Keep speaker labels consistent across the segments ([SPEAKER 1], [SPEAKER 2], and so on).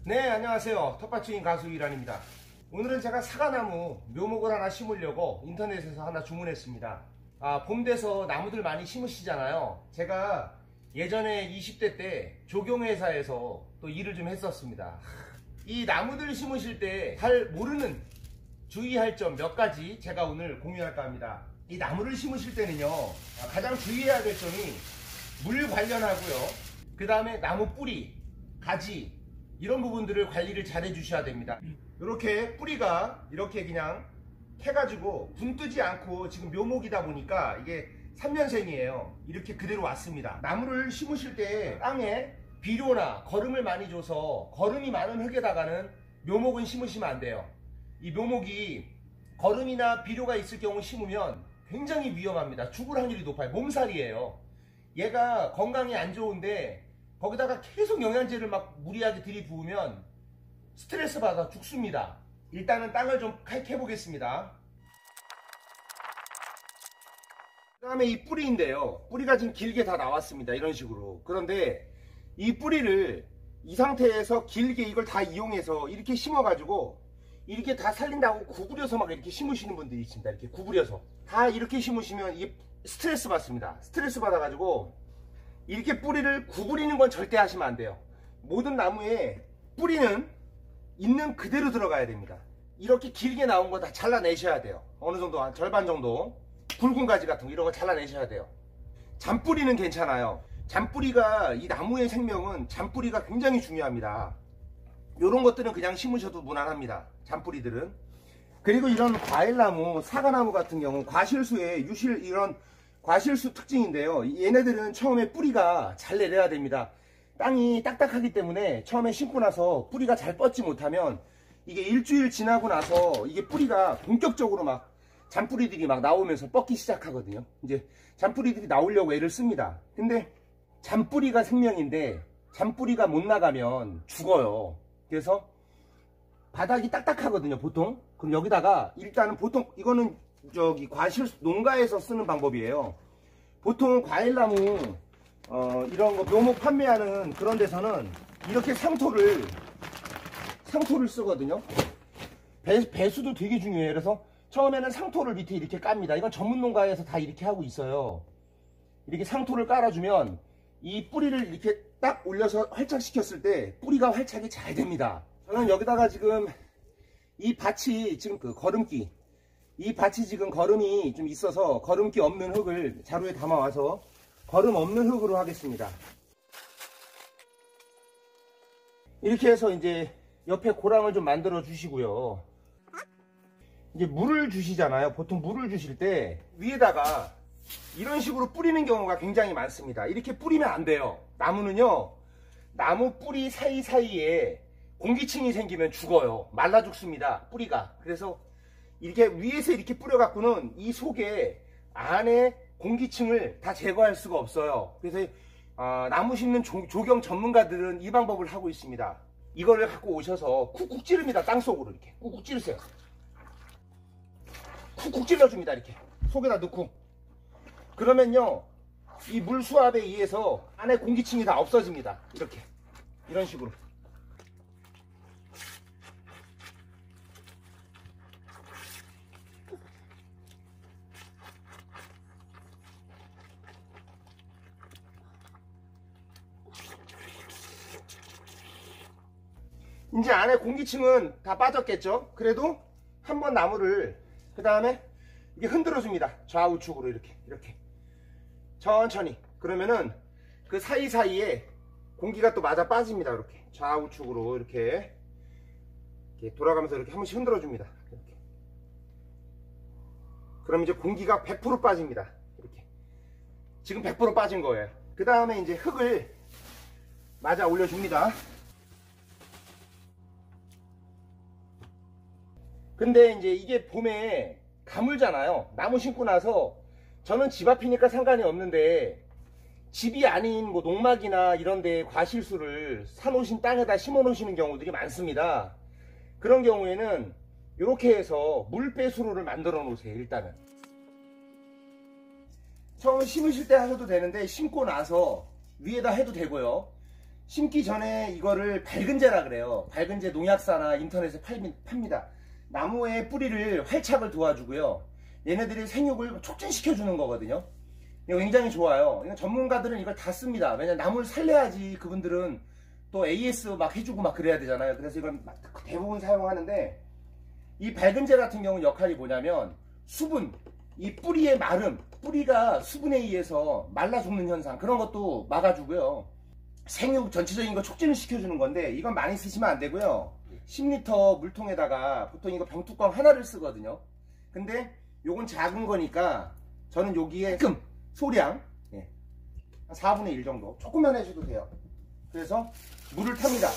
[SPEAKER 1] 네, 안녕하세요. 텃밭주인 가수 이란입니다. 오늘은 제가 사과나무 묘목을 하나 심으려고 인터넷에서 하나 주문했습니다. 봄 돼서 나무들 많이 심으시잖아요. 제가 예전에 20대 때 조경회사에서 또 일을 좀 했었습니다. 이 나무들 심으실 때 잘 모르는 주의할 점 몇 가지 제가 오늘 공유할까 합니다. 이 나무를 심으실 때는요, 가장 주의해야 될 점이 물 관련하고요, 그 다음에 나무 뿌리, 가지 이런 부분들을 관리를 잘 해주셔야 됩니다. 이렇게 뿌리가 이렇게 그냥 해가지고 분 뜨지 않고 지금 묘목이다 보니까 이게 3년생이에요. 이렇게 그대로 왔습니다. 나무를 심으실 때 땅에 비료나 거름을 많이 줘서 거름이 많은 흙에다가는 묘목은 심으시면 안 돼요. 이 묘목이 거름이나 비료가 있을 경우 심으면 굉장히 위험합니다. 죽을 확률이 높아요. 몸살이에요. 얘가 건강에 안 좋은데 거기다가 계속 영양제를 막 무리하게 들이부으면 스트레스 받아 죽습니다. 일단은 땅을 좀 칼캐 보겠습니다. 그 다음에 이 뿌리인데요, 뿌리가 지금 길게 다 나왔습니다. 이런 식으로. 그런데 이 뿌리를 이 상태에서 길게 이걸 다 이용해서 이렇게 심어 가지고 이렇게 다 살린다고 구부려서 막 이렇게 심으시는 분들이 있습니다. 이렇게 구부려서 다 이렇게 심으시면 이게 스트레스 받습니다. 스트레스 받아 가지고 이렇게 뿌리를 구부리는 건 절대 하시면 안 돼요. 모든 나무에 뿌리는 있는 그대로 들어가야 됩니다. 이렇게 길게 나온 거 다 잘라내셔야 돼요. 어느 정도, 한 절반 정도. 굵은 가지 같은 거 이런 거 잘라내셔야 돼요. 잔뿌리는 괜찮아요. 잔뿌리가, 이 나무의 생명은 잔뿌리가 굉장히 중요합니다. 이런 것들은 그냥 심으셔도 무난합니다. 잔뿌리들은. 그리고 이런 과일나무, 사과나무 같은 경우 과실수에 이런 과실수 특징인데요, 얘네들은 처음에 뿌리가 잘 내려야 됩니다. 땅이 딱딱하기 때문에 처음에 심고 나서 뿌리가 잘 뻗지 못하면 이게 일주일 지나고 나서 이게 뿌리가 본격적으로 막 잔뿌리들이 막 나오면서 뻗기 시작하거든요. 이제 잔뿌리들이 나오려고 애를 씁니다. 근데 잔뿌리가 생명인데 잔뿌리가 못 나가면 죽어요. 그래서 바닥이 딱딱하거든요, 보통. 그럼 여기다가 일단은 보통 이거는 과실 농가에서 쓰는 방법이에요. 보통 과일나무 이런 거 묘목 판매하는 그런 데서는 이렇게 상토를 쓰거든요. 배수도 되게 중요해요. 그래서 처음에는 상토를 밑에 이렇게 깝니다. 이건 전문 농가에서 다 이렇게 하고 있어요. 이렇게 상토를 깔아주면 이 뿌리를 이렇게 딱 올려서 활착시켰을 때 뿌리가 활착이 잘 됩니다. 저는 여기다가 지금 이 밭이 지금 거름기, 이 밭이 지금 거름이 좀 있어서 거름기 없는 흙을 자루에 담아와서 거름 없는 흙으로 하겠습니다. 이렇게 해서 이제 옆에 고랑을 좀 만들어 주시고요. 이제 물을 주시잖아요. 보통 물을 주실 때 위에다가 이런 식으로 뿌리는 경우가 굉장히 많습니다. 이렇게 뿌리면 안 돼요. 나무는요, 나무 뿌리 사이사이에 공기층이 생기면 죽어요. 말라 죽습니다, 뿌리가. 그래서 이렇게 위에서 이렇게 뿌려갖고는 이 속에 안에 공기층을 다 제거할 수가 없어요. 그래서 나무 심는 조경 전문가들은 이 방법을 하고 있습니다. 이거를 갖고 오셔서 쿡쿡 찌릅니다. 땅속으로 이렇게 쿡쿡 찌르세요. 쿡쿡 찔러줍니다. 이렇게 속에다 넣고. 그러면요, 이 물 수압에 의해서 안에 공기층이 다 없어집니다. 이렇게, 이런 식으로. 이제 안에 공기층은 다 빠졌겠죠? 그래도 한번 나무를 그 다음에 이게 흔들어 줍니다. 좌우측으로 이렇게 천천히. 그러면은 그 사이사이에 공기가 또 맞아 빠집니다. 이렇게 좌우측으로 이렇게 돌아가면서 이렇게 한 번씩 흔들어 줍니다. 이렇게. 그럼 이제 공기가 100% 빠집니다. 이렇게 지금 100% 빠진 거예요. 그 다음에 이제 흙을 맞아 올려줍니다. 근데 이제 이게 봄에 가물잖아요. 나무 심고 나서 저는 집 앞이니까 상관이 없는데 집이 아닌 뭐 농막이나 이런 데 과실수를 사놓으신 땅에다 심어 놓으시는 경우들이 많습니다. 그런 경우에는 이렇게 해서 물배수로를 만들어 놓으세요. 일단은 처음 심으실 때 하셔도 되는데 심고 나서 위에다 해도 되고요. 심기 전에 이거를 밝은제라 그래요. 밝은제 농약사나 인터넷에 팝니다. 나무의 뿌리를 활착을 도와주고요. 얘네들이 생육을 촉진시켜 주는 거거든요. 이거 굉장히 좋아요. 전문가들은 이걸 다 씁니다. 왜냐면 나무를 살려야지 그분들은 또 AS 막 해주고 막 그래야 되잖아요. 그래서 이걸 대부분 사용하는데, 이 밝은제 같은 경우는 역할이 뭐냐면 수분, 이 뿌리의 마름, 뿌리가 수분에 의해서 말라 죽는 현상, 그런 것도 막아주고요. 생육 전체적인 거 촉진을 시켜주는 건데, 이건 많이 쓰시면 안 되고요. 10리터 물통에다가 보통 이거 병뚜껑 하나를 쓰거든요. 근데 요건 작은 거니까 저는 여기에 조금 소량, 한 4분의 1 정도, 조금만 해줘도 돼요. 그래서 물을 탑니다.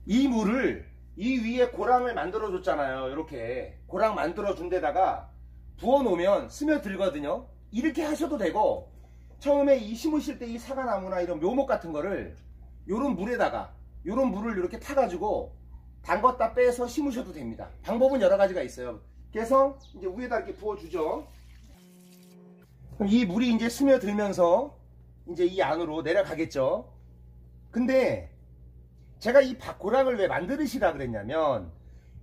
[SPEAKER 1] 이 물을 이 위에 고랑을 만들어 줬잖아요. 이렇게 고랑 만들어 준 데다가 부어 놓으면 스며들거든요. 이렇게 하셔도 되고, 처음에 이 심으실 때 이 사과나무나 이런 묘목 같은 거를 요런 물에다가, 요런 물을 이렇게 타가지고 담궜다 빼서 심으셔도 됩니다. 방법은 여러 가지가 있어요. 그래서 이제 위에다 이렇게 부어주죠. 그럼 이 물이 이제 스며들면서 이제 이 안으로 내려가겠죠. 근데 제가 이 고랑을 왜 만들으시라 그랬냐면,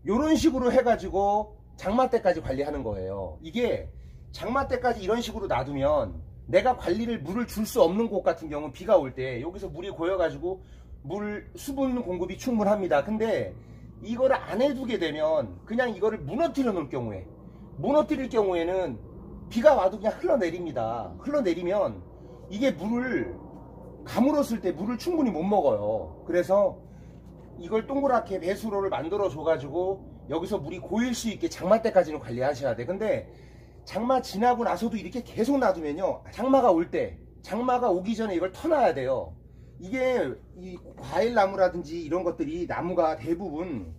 [SPEAKER 1] 요런 식으로 해가지고 장마 때까지 관리하는 거예요. 이게 장마 때까지 이런 식으로 놔두면 내가 관리를 물을 줄 수 없는 곳 같은 경우는 비가 올 때 여기서 물이 고여가지고 수분 공급이 충분합니다. 근데 이거를 안 해두게 되면 그냥 이거를 무너뜨려 놓을 경우에, 무너뜨릴 경우에는 비가 와도 그냥 흘러내립니다. 흘러내리면 이게 물을 가물었을 때 물을 충분히 못 먹어요. 그래서 이걸 동그랗게 배수로를 만들어 줘가지고 여기서 물이 고일 수 있게 장마 때까지는 관리하셔야 돼. 근데 장마 지나고 나서도 이렇게 계속 놔두면요, 장마가 올 때, 장마가 오기 전에 이걸 터놔야 돼요. 이게 이 과일나무라든지 이런 것들이, 나무가 대부분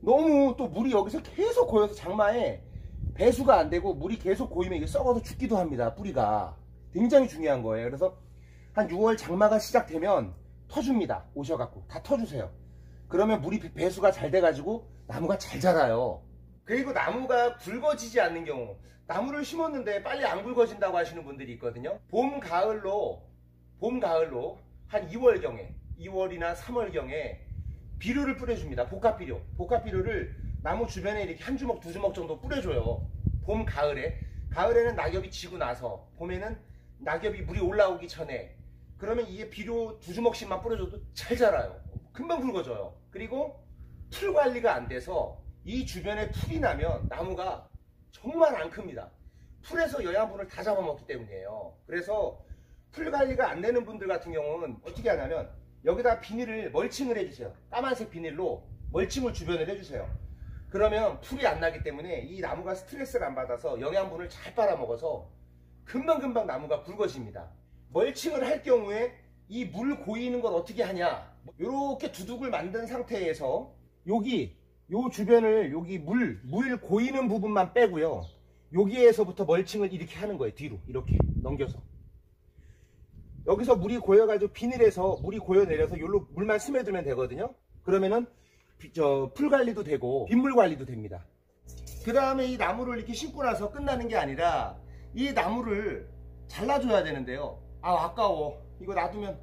[SPEAKER 1] 너무 또 물이 여기서 계속 고여서 장마에 배수가 안 되고 물이 계속 고이면 이게 썩어서 죽기도 합니다. 뿌리가 굉장히 중요한 거예요. 그래서 한 6월 장마가 시작되면 터줍니다. 오셔갖고 다 터주세요. 그러면 물이 배수가 잘 돼가지고 나무가 잘 자라요. 그리고 나무가 굵어지지 않는 경우, 나무를 심었는데 빨리 안 굵어진다고 하시는 분들이 있거든요. 봄 가을로 한 2월경에, 2월이나 3월경에 비료를 뿌려줍니다. 복합비료를 나무 주변에 이렇게 한 주먹 두 주먹 정도 뿌려줘요. 봄 가을에는 낙엽이 지고 나서, 봄에는 낙엽이 물이 올라오기 전에. 그러면 이게 비료 두 주먹씩만 뿌려줘도 잘 자라요. 금방 굵어져요. 그리고 풀 관리가 안 돼서 이 주변에 풀이 나면 나무가 정말 안 큽니다. 풀에서 영양분을 다 잡아먹기 때문이에요. 그래서 풀 관리가 안 되는 분들 같은 경우는 어떻게 하냐면, 여기다 비닐을 멀칭을 해주세요. 까만색 비닐로 멀칭을 주변을 해주세요. 그러면 풀이 안 나기 때문에 이 나무가 스트레스를 안 받아서 영양분을 잘 빨아먹어서 금방금방 나무가 굵어집니다. 멀칭을 할 경우에 이 물 고이는 걸 어떻게 하냐, 이렇게 두둑을 만든 상태에서 요 주변을, 여기 물 고이는 부분만 빼고요, 여기에서부터 멀칭을 이렇게 하는 거예요. 뒤로 이렇게 넘겨서, 여기서 물이 고여가지고 비닐에서 물이 고여내려서 여기로 물만 스며들면 되거든요. 그러면은 풀 관리도 되고 빗물 관리도 됩니다. 그 다음에 이 나무를 이렇게 심고 나서 끝나는 게 아니라 이 나무를 잘라줘야 되는데요. 아까워, 이거 놔두면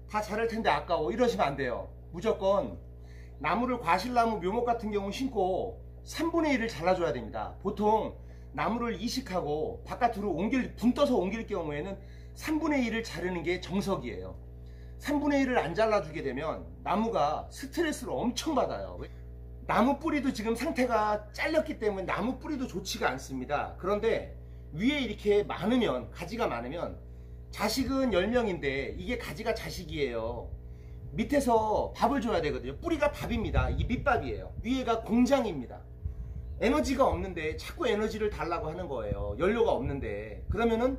[SPEAKER 1] 다 자랄 텐데 아까워, 이러시면 안 돼요. 무조건 나무를, 과실나무, 묘목 같은 경우 심고 3분의 1을 잘라줘야 됩니다. 보통 나무를 이식하고 바깥으로 분 떠서 옮길 경우에는 3분의 1을 자르는 게 정석이에요. 3분의 1을 안 잘라주게 되면 나무가 스트레스를 엄청 받아요. 나무 뿌리도 지금 상태가 잘렸기 때문에 나무 뿌리도 좋지가 않습니다. 그런데 위에 이렇게 많으면, 가지가 많으면, 자식은 10명인데 이게 가지가 자식이에요. 밑에서 밥을 줘야 되거든요. 뿌리가 밥입니다. 이 밑밥이에요. 위에가 공장입니다. 에너지가 없는데 자꾸 에너지를 달라고 하는 거예요. 연료가 없는데. 그러면은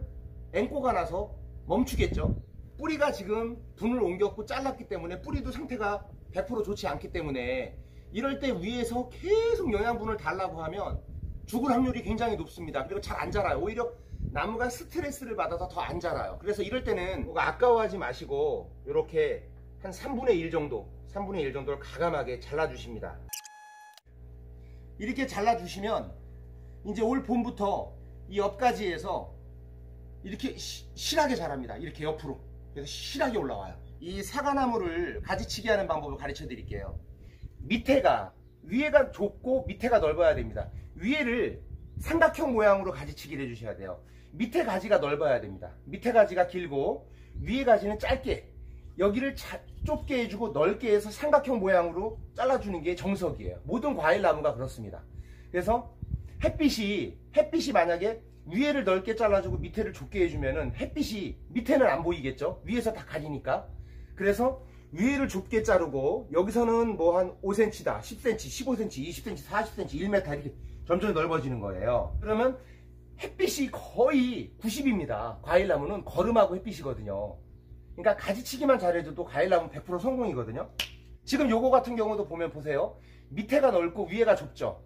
[SPEAKER 1] 앵꼬가 나서 멈추겠죠. 뿌리가 지금 분을 옮겼고 잘랐기 때문에 뿌리도 상태가 100% 좋지 않기 때문에, 이럴 때 위에서 계속 영양분을 달라고 하면 죽을 확률이 굉장히 높습니다. 그리고 잘 안 자라요. 오히려 나무가 스트레스를 받아서 더 안 자라요. 그래서 이럴 때는 뭐가 아까워하지 마시고 이렇게 한 3분의 1 정도를 가감하게 잘라주십니다. 이렇게 잘라주시면 이제 올 봄부터 이 옆가지에서 이렇게 실하게 자랍니다. 이렇게 옆으로. 그래서 실하게 올라와요. 이 사과나무를 가지치기 하는 방법을 가르쳐 드릴게요. 위에가 좁고 밑에가 넓어야 됩니다. 위에를 삼각형 모양으로 가지치기를 해주셔야 돼요. 밑에 가지가 넓어야 됩니다. 밑에 가지가 길고 위에 가지는 짧게, 여기를 좁게 해주고 넓게 해서 삼각형 모양으로 잘라주는 게 정석이에요. 모든 과일나무가 그렇습니다. 그래서 햇빛이 만약에 위에를 넓게 잘라주고 밑에를 좁게 해주면은 햇빛이 밑에는 안 보이겠죠? 위에서 다 가리니까. 그래서 위에를 좁게 자르고 여기서는 뭐 한 5cm다, 10cm, 15cm, 20cm, 40cm, 1m 이렇게 점점 넓어지는 거예요. 그러면 햇빛이 거의 90입니다. 과일나무는 거름하고 햇빛이거든요. 그러니까 가지치기만 잘해줘도 과일나무는 100% 성공이거든요. 지금 요거 같은 경우도 보면 보세요. 밑에가 넓고 위에가 좁죠.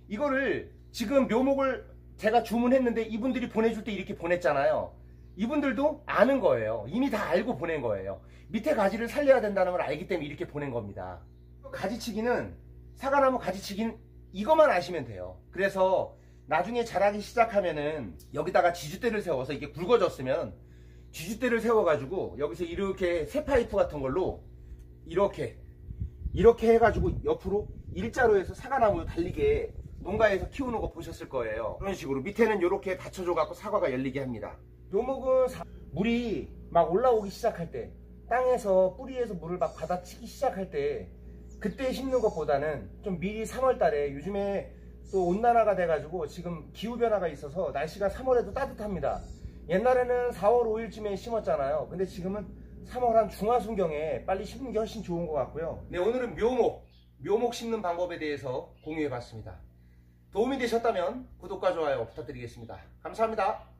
[SPEAKER 1] 이거를 지금 묘목을 제가 주문했는데 이분들이 보내줄 때 이렇게 보냈잖아요. 이분들도 아는 거예요. 이미 다 알고 보낸 거예요. 밑에 가지를 살려야 된다는 걸 알기 때문에 이렇게 보낸 겁니다. 가지치기는, 사과나무 가지치기는 이것만 아시면 돼요. 그래서 나중에 자라기 시작하면은 여기다가 지주대를 세워서 이게 굵어졌으면 지주대를 세워가지고 여기서 이렇게 새 파이프 같은 걸로 이렇게 해가지고 옆으로 일자로 해서 사과나무 달리게 농가에서 키우는 거 보셨을 거예요. 그런 식으로 밑에는 이렇게 받쳐줘 갖고 사과가 열리게 합니다. 묘목은 물이 막 올라오기 시작할 때, 땅에서 뿌리에서 물을 막 받아치기 시작할 때, 그때 심는 것보다는 좀 미리 3월 달에, 요즘에 또 온난화가 돼가지고 지금 기후변화가 있어서 날씨가 3월에도 따뜻합니다. 옛날에는 4월 5일쯤에 심었잖아요. 근데 지금은 3월 한 중하순경에 빨리 심는 게 훨씬 좋은 것 같고요. 네, 오늘은 묘목 심는 방법에 대해서 공유해 봤습니다. 도움이 되셨다면 구독과 좋아요 부탁드리겠습니다. 감사합니다.